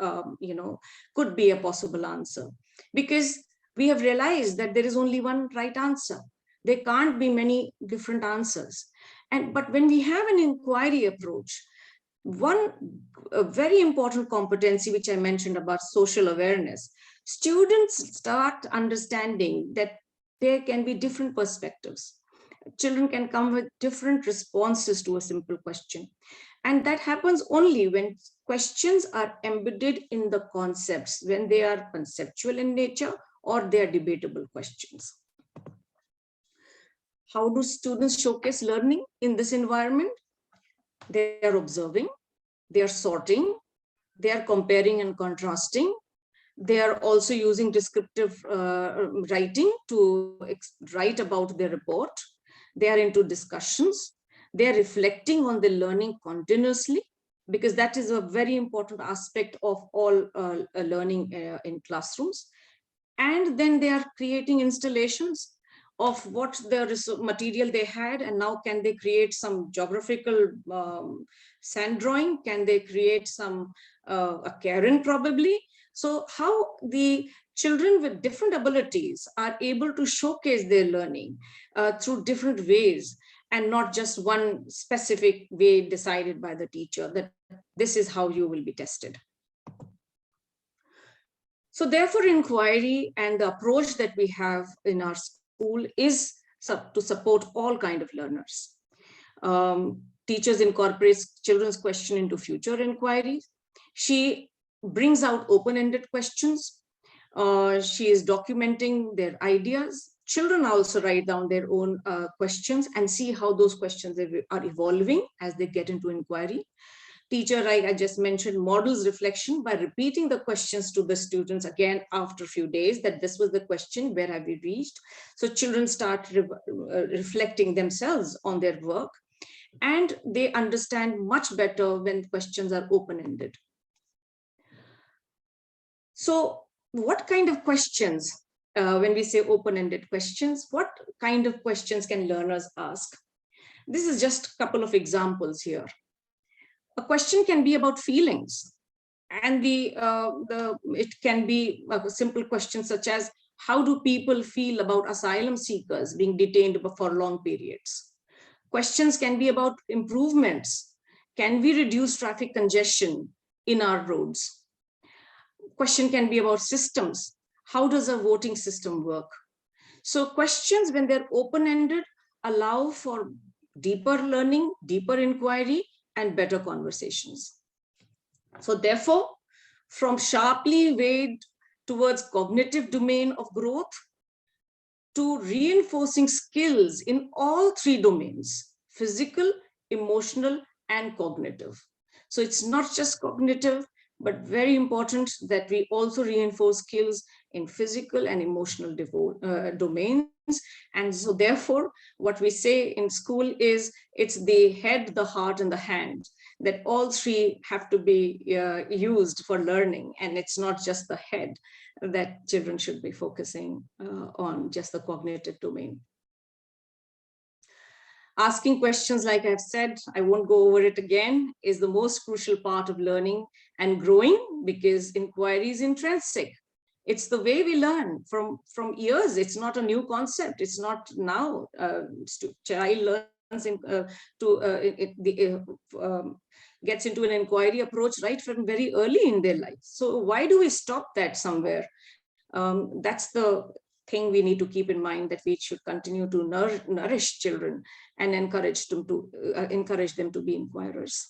could be a possible answer. Because we have realized that there is only one right answer. There can't be many different answers. But when we have an inquiry approach, a very important competency, which I mentioned about social awareness, students start understanding that there can be different perspectives. Children can come with different responses to a simple question. And that happens only when questions are embedded in the concepts, when they are conceptual in nature or they are debatable questions. How do students showcase learning in this environment? They are observing, they are sorting, they are comparing and contrasting. They are also using descriptive writing to write about their report. They are into discussions. They are reflecting on the learning continuously, because that is a very important aspect of all learning in classrooms. And then they are creating installations of what the material they had, and now can they create some geographical sand drawing? Can they create some a cairn probably? So how the children with different abilities are able to showcase their learning through different ways, and not just one specific way decided by the teacher that this is how you will be tested. So therefore, inquiry and the approach that we have in our school is to support all kinds of learners. Teachers incorporate children's question into future inquiries. She brings out open-ended questions. She is documenting their ideas. Children also write down their own questions and see how those questions are evolving as they get into inquiry. Teacher, I just mentioned, models reflection by repeating the questions to the students again after a few days, that this was the question, where have we reached? So children start reflecting themselves on their work, and they understand much better when questions are open-ended. So what kind of questions, when we say open-ended questions, what kind of questions can learners ask? This is just a couple of examples here. A question can be about feelings, and it can be a simple question such as, how do people feel about asylum seekers being detained for long periods? Questions can be about improvements. Can we reduce traffic congestion in our roads? Question can be about systems. How does a voting system work? So questions, when they're open-ended, allow for deeper learning, deeper inquiry, and better conversations. So therefore, from sharply weighed towards cognitive domain of growth to reinforcing skills in all three domains: physical, emotional, and cognitive. So it's not just cognitive, but very important that we also reinforce skills in physical and emotional domains. And so therefore, what we say in school is, it's the head, the heart, and the hand, that all three have to be used for learning. And it's not just the head that children should be focusing on, just the cognitive domain. Asking questions, like I've said, I won't go over it again, is the most crucial part of learning and growing, because inquiry is intrinsic. It's the way we learn from years. It's not a new concept. It's not now. Child learns gets into an inquiry approach right from very early in their life. So why do we stop that somewhere? That's the thing we need to keep in mind, that we should continue to nourish children and encourage them to be inquirers.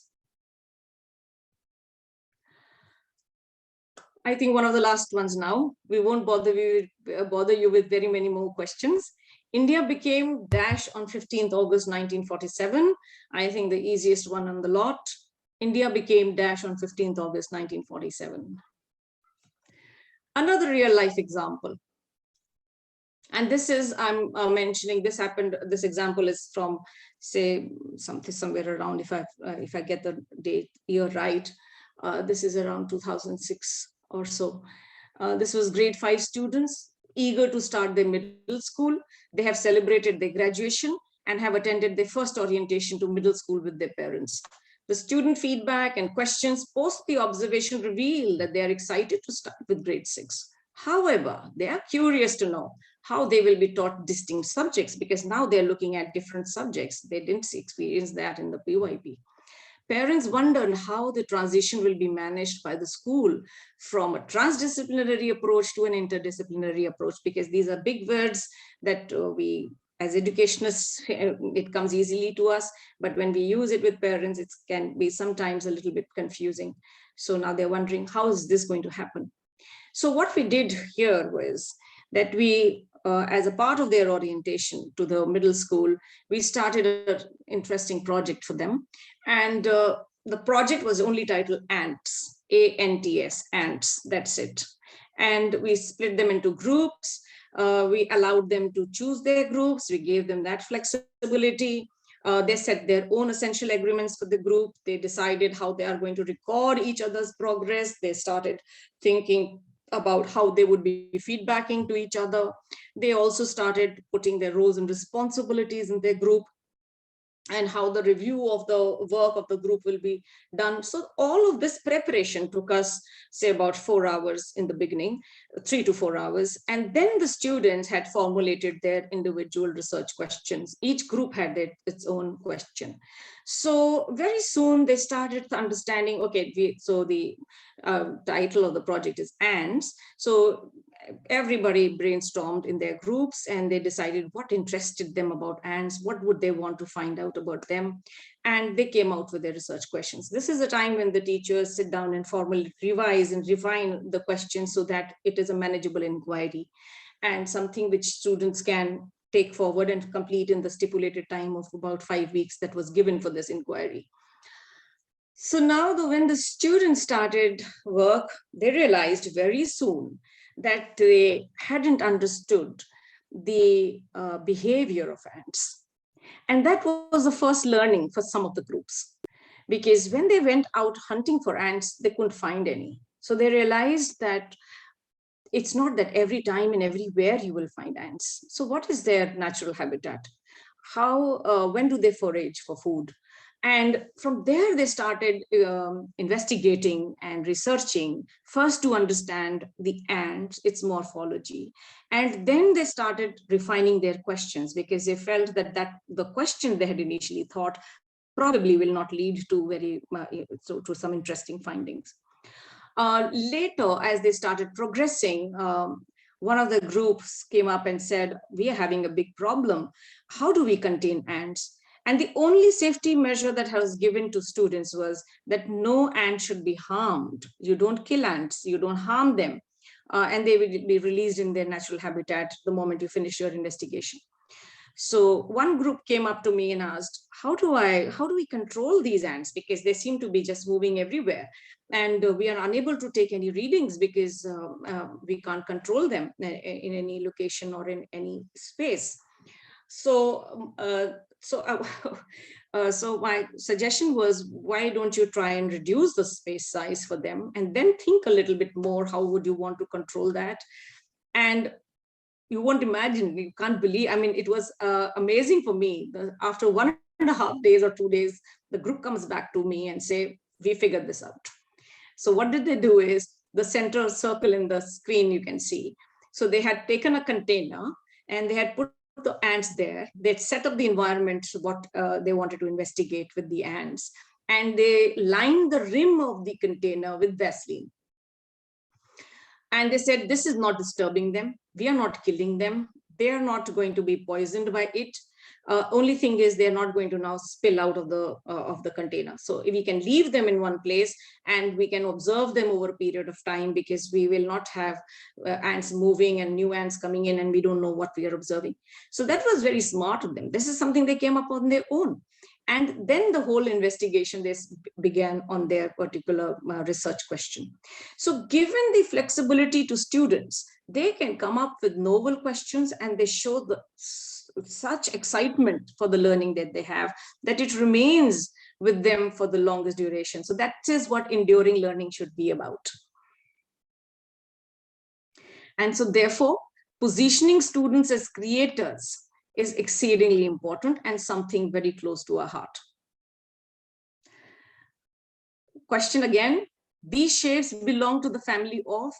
I think one of the last ones now. We won't bother you with very many more questions. India became dash on 15th August 1947. I think the easiest one on the lot. India became dash on 15th August 1947. Another real life example. And this is, I'm mentioning, this example is from, say, somewhere around, if I get the year right, this is around 2006 or so. This was grade 5 students eager to start their middle school. They have celebrated their graduation and have attended their first orientation to middle school with their parents. The student feedback and questions post the observation reveal that they are excited to start with grade 6. However, they are curious to know how they will be taught distinct subjects, because now they're looking at different subjects. They didn't experience that in the PYP. Parents wonder how the transition will be managed by the school from a transdisciplinary approach to an interdisciplinary approach, because these are big words that we, as educationists, it comes easily to us, but when we use it with parents, it can be sometimes a little bit confusing. So now they're wondering, how is this going to happen? So what we did here was that we, as a part of their orientation to the middle school, we started an interesting project for them. And the project was only titled ANTS, A-N-T-S, ANTS, that's it. And we split them into groups. We allowed them to choose their groups. We gave them that flexibility. They set their own essential agreements for the group. They decided how they are going to record each other's progress. They started thinking about how they would be feedbacking to each other. They also started putting their roles and responsibilities in their group, and how the review of the work of the group will be done. So all of this preparation took us, say, about 4 hours in the beginning, 3 to 4 hours. And then the students had formulated their individual research questions. Each group had its own question. So very soon they started understanding, okay, so the title of the project is ANTS. So everybody brainstormed in their groups and they decided what interested them about ants, what would they want to find out about them, and they came out with their research questions. This is a time when the teachers sit down and formally revise and refine the questions so that it is a manageable inquiry and something which students can take forward and complete in the stipulated time of about 5 weeks that was given for this inquiry. So now when the students started work, they realized very soon that they hadn't understood the behavior of ants. And that was the first learning for some of the groups, because when they went out hunting for ants, they couldn't find any. So they realized that it's not that every time and everywhere you will find ants. So what is their natural habitat? when do they forage for food? And from there, they started investigating and researching, first to understand the ant, its morphology. And then they started refining their questions, because they felt that the question they had initially thought probably will not lead to to some interesting findings. Later, as they started progressing, one of the groups came up and said, we are having a big problem. How do we contain ants? And the only safety measure that was given to students was that no ant should be harmed. You don't kill ants, you don't harm them. And they will be released in their natural habitat the moment you finish your investigation. So one group came up to me and asked, how do we control these ants? Because they seem to be just moving everywhere. And we are unable to take any readings because we can't control them in any location or in any space. So so my suggestion was, why don't you try and reduce the space size for them, and then think a little bit more, how would you want to control that? And you won't imagine, you can't believe, I mean, it was amazing for me. After 1.5 days or 2 days, the group comes back to me and say, we figured this out. So what did they do is, the center circle in the screen you can see. So they had taken a container and they had put the ants there. They'd set up the environment, what they wanted to investigate with the ants. And they lined the rim of the container with Vaseline. And they said, this is not disturbing them. We are not killing them. They are not going to be poisoned by it. Only thing is, they're not going to now spill out of the container. So if we can leave them in one place and we can observe them over a period of time, because we will not have ants moving and new ants coming in and we don't know what we are observing. So that was very smart of them. This is something they came up on their own. And then the whole investigation began on their particular research question. So given the flexibility to students, they can come up with novel questions, and they show such excitement for the learning that they have, that it remains with them for the longest duration. So that is what enduring learning should be about. And so therefore, positioning students as creators is exceedingly important and something very close to our heart. Question again, these shapes belong to the family of,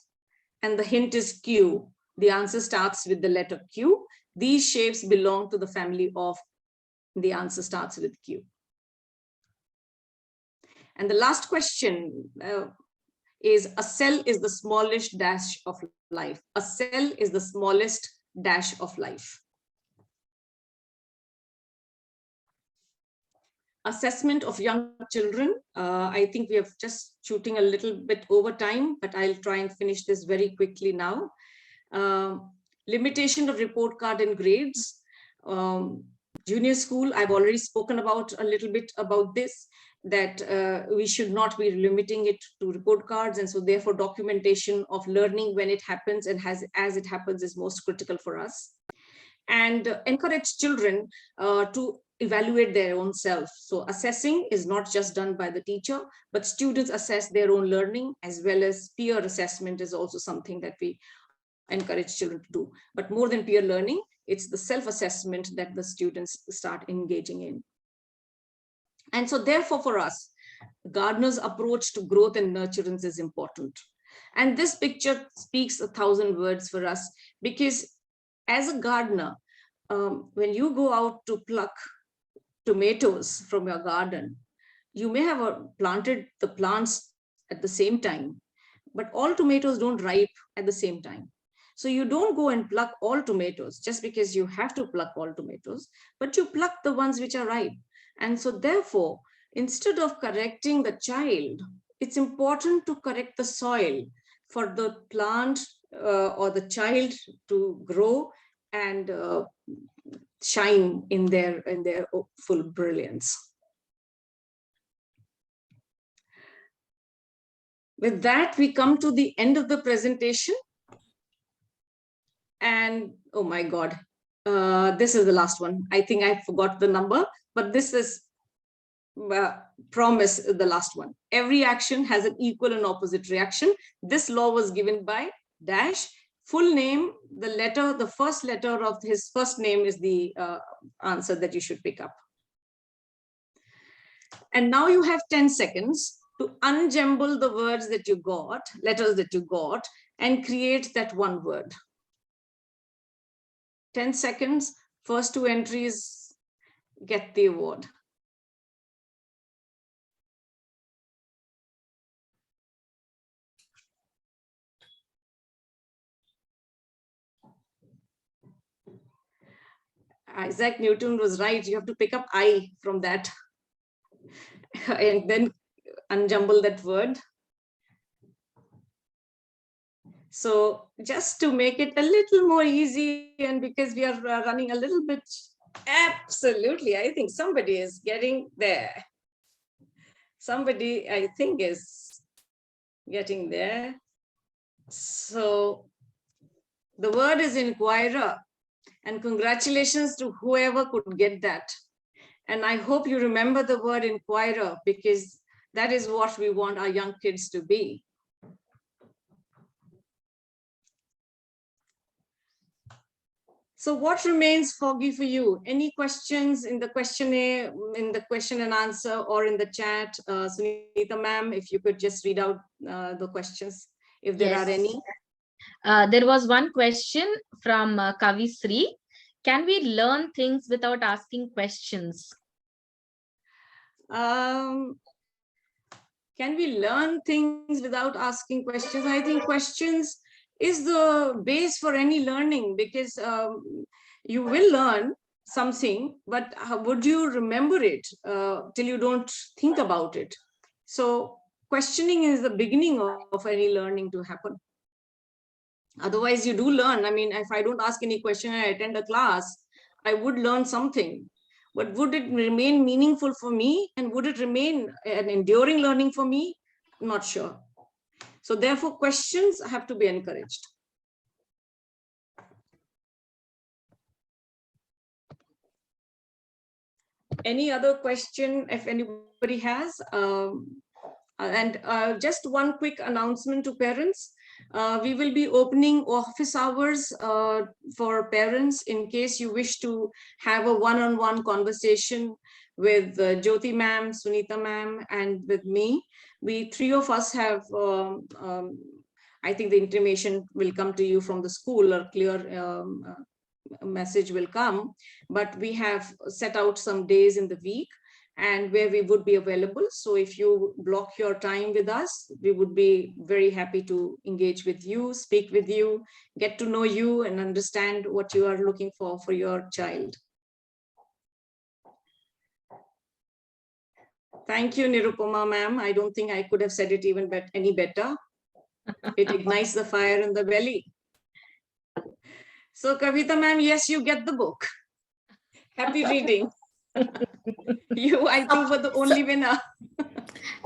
and the hint is Q. The answer starts with the letter Q. These shapes belong to the family of, the answer starts with Q. And the last question is, a cell is the smallest dash of life. A cell is the smallest dash of life. Assessment of young children. I think we are just shooting a little bit over time, but I'll try and finish this very quickly now. Limitation of report card and grades. Junior school, I've already spoken about a little bit about this, that we should not be limiting it to report cards. And so therefore documentation of learning when it happens and as it happens is most critical for us. And encourage children to evaluate their own self. So assessing is not just done by the teacher, but students assess their own learning, as well as peer assessment is also something that we encourage children to do. But more than peer learning, it's the self-assessment that the students start engaging in. And so therefore for us, Gardner's approach to growth and nurturance is important. And this picture speaks 1,000 words for us, because as a gardener, when you go out to pluck tomatoes from your garden, you may have planted the plants at the same time, but all tomatoes don't ripe at the same time. So you don't go and pluck all tomatoes just because you have to pluck all tomatoes, but you pluck the ones which are ripe. And so therefore, instead of correcting the child, it's important to correct the soil for the plant or the child to grow and shine in their full brilliance. With that, we come to the end of the presentation. And oh my God, this is the last one. I think I forgot the number, but this is promise the last one. Every action has an equal and opposite reaction. This law was given by Dash. Full name, the first letter of his first name is the answer that you should pick up. And now you have 10 seconds to unjumble the words that you got, letters that you got, and create that one word. 10 seconds, first 2 entries get the award. Isaac Newton was right. You have to pick up I from that and then unjumble that word. So just to make it a little more easy, and because we are running a little bit, absolutely, I think somebody is getting there. Somebody, I think, is getting there. So the word is inquirer, and congratulations to whoever could get that. And I hope you remember the word inquirer, because that is what we want our young kids to be. So what remains foggy for you? Any questions in the questionnaire, in the question and answer, or in the chat? Sunita ma'am, if you could just read out the questions, if there are any. There was one question from Kavi Sri. Can we learn things without asking questions? Can we learn things without asking questions? I think questions is the base for any learning, because you will learn something, but would you remember it till you don't think about it? So questioning is the beginning of any learning to happen. Otherwise, you do learn. I mean, if I don't ask any question and I attend a class, I would learn something. But would it remain meaningful for me? And would it remain an enduring learning for me? Not sure. So therefore, questions have to be encouraged. Any other question, if anybody has? Just one quick announcement to parents. We will be opening office hours for parents in case you wish to have a one-on-one conversation with Jyoti ma'am, Sunita ma'am, and with me. We 3 of us have, I think the intimation will come to you from the school, or clear message will come, but we have set out some days in the week and where we would be available. So if you block your time with us, we would be very happy to engage with you, speak with you, get to know you, and understand what you are looking for your child. Thank you, Nirupama ma'am. I don't think I could have said it even any better. It ignites the fire in the belly. So Kavita ma'am, yes, you get the book. Happy reading. You, I think, were the only winner.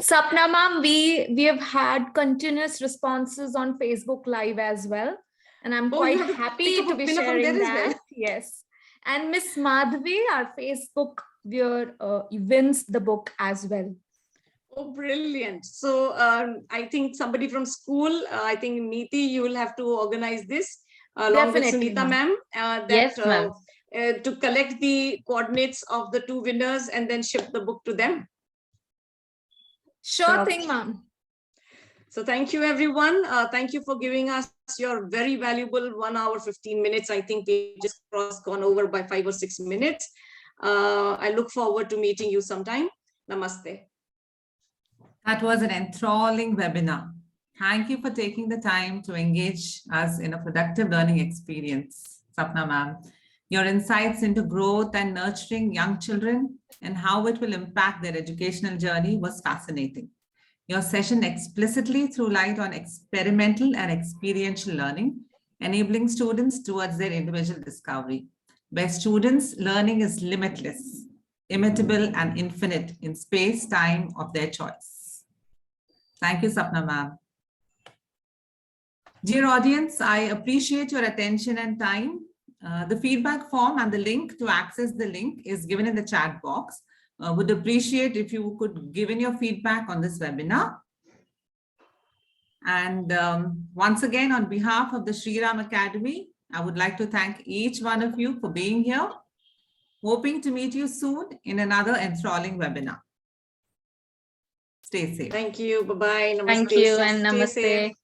Sapna ma'am, we have had continuous responses on Facebook Live as well. And I'm quite happy to be sharing that. Well. Yes. And Miss Madhvi, our Facebook viewer, wins the book as well. Oh, brilliant. So I think somebody from school, I think Neeti, you will have to organize this along with Sunita ma'am. Yes, ma'am. To collect the coordinates of the 2 winners and then ship the book to them. Sure thing, ma'am. So thank you, everyone. Thank you for giving us your very valuable 1 hour, 15 minutes. I think we just gone over by 5 or 6 minutes. I look forward to meeting you sometime. Namaste. That was an enthralling webinar. Thank you for taking the time to engage us in a productive learning experience, Sapna ma'am. Your insights into growth and nurturing young children and how it will impact their educational journey was fascinating. Your session explicitly threw light on experimental and experiential learning, enabling students towards their individual discovery. Where students' learning is limitless, immutable, and infinite in space, time of their choice. Thank you, Sapna ma'am. Dear audience, I appreciate your attention and time. The feedback form and the link to access the link is given in the chat box. Would appreciate if you could give in your feedback on this webinar. And once again, on behalf of the Shri Ram Academy, I would like to thank each one of you for being here. Hoping to meet you soon in another enthralling webinar. Stay safe. Thank you. Bye-bye. Namaste. Thank you and Stay safe. namaste.